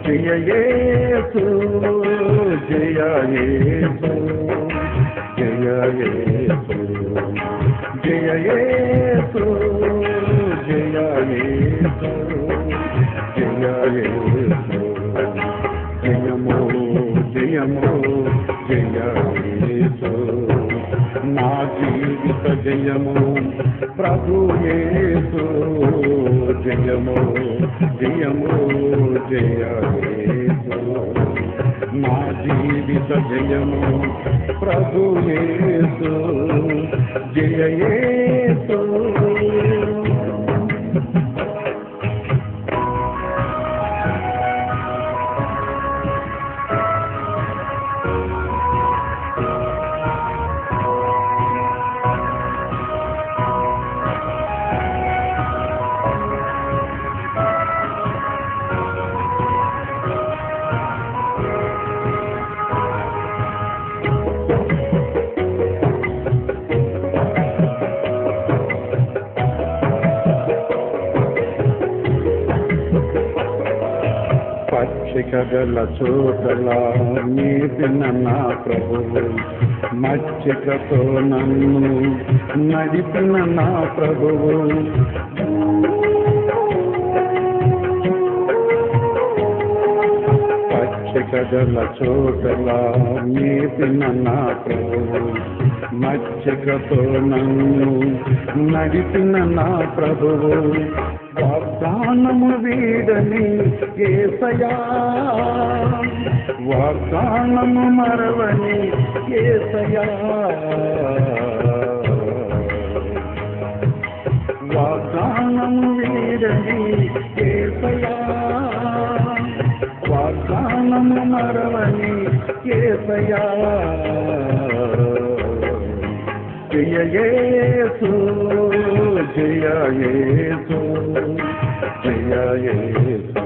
జయ యేసు జయ యేసు జయ యేసు జయ యేసు జయ యేసు జయ యేసు జయమో జయమో జయ యేసు నా జీవిత జయము ప్రభు యేసు జయమో జయమో జయ యేసు నా జీవిత జయము ప్రభు యేసు జయ యేసు పచ్చికగల చోటల నీపిన నా ప్రభువు మచ్చికతో నన్ను నడిపిన నా ప్రభువు పచ్చికగల చోటల నీపిన నా ప్రభువు మచ్చికతో నన్ను నడిపిన నా ప్రభువు వాగ్దానము వీడని యేసయ్యా వాగ్దానము మరవని యేసయ్యా వాగ్దానము వీడని యేసయ్యా వాగ్దానము మరవని యేసయ్యా జయ యేసు జయ యేసు జయ యేసు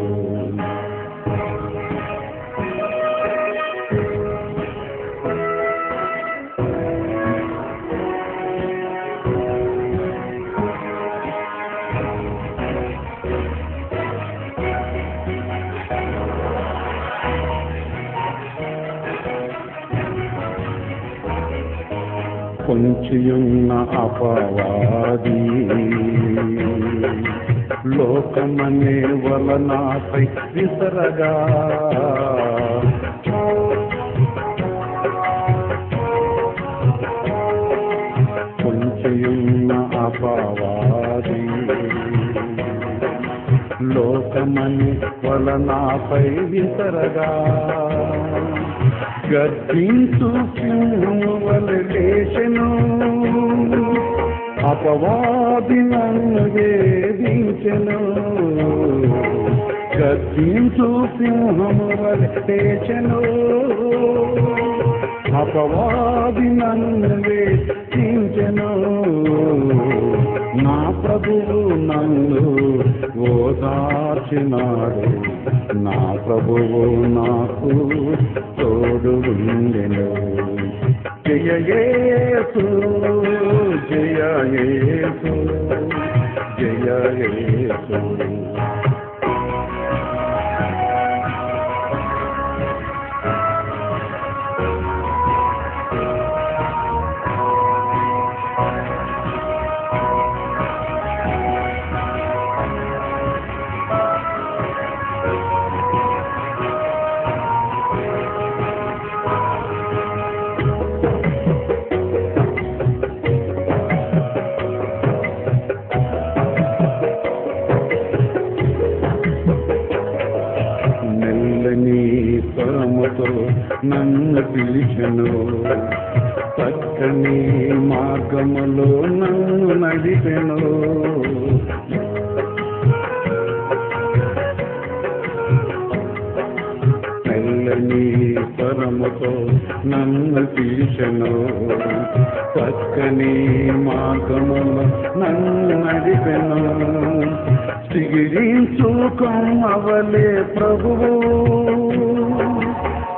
పొంచియున్న అపవాది లోకమనే వలనాపై విసరగా పొంచియున్న అపవాది లోకమని వలనాపై విసరగా గర్జించు సింహము వలె లేచెను అపవాది నన్ను వేధించెను గర్జించు సింహము వలె లేచెను అపవాది నన్ను వేధించెను నా ప్రభువు నన్ను ఓదార్చినాడు నా ప్రభువు నాకు తోడు ఉండెను జయ యేసు జయ యేసు జయ యేసు స్వరముతో నన్ను పిలిచెను చక్కని మార్గములో నన్ను నడిపెను మెల్లని స్వరముతో నన్ను పిలిచెను చక్కని మార్గములో నన్ను నడిపెను చిగిరించు కొమ్మవలే ప్రభువు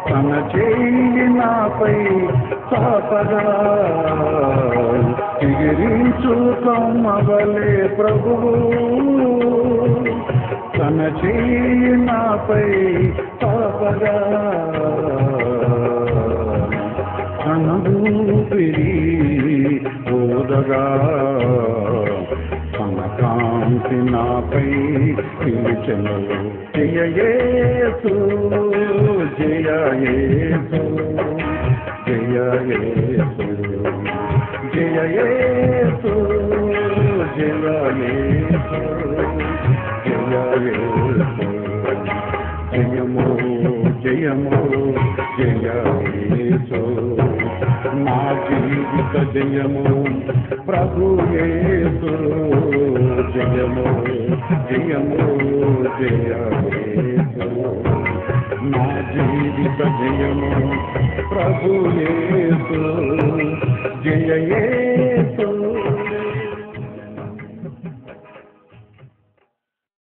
తన చేయి నాపై చాపగా చిగిరించు కొమ్మవలే ప్రభువు తన చేయి నాపై చాపగా తన ఊపిరి ఊదగా తన కాంతి నాపై పిలిచెను జయ యేసు జయ యేసు జయ యేసు జయ యేసు జయ యేసు జయ యేసు జయము జయము జయ యేసు నా జీవిత జయము ప్రభు యేసు జయము జయము జయ యేసు నా జీవిత జయము ప్రభు యేసు జయ యేసు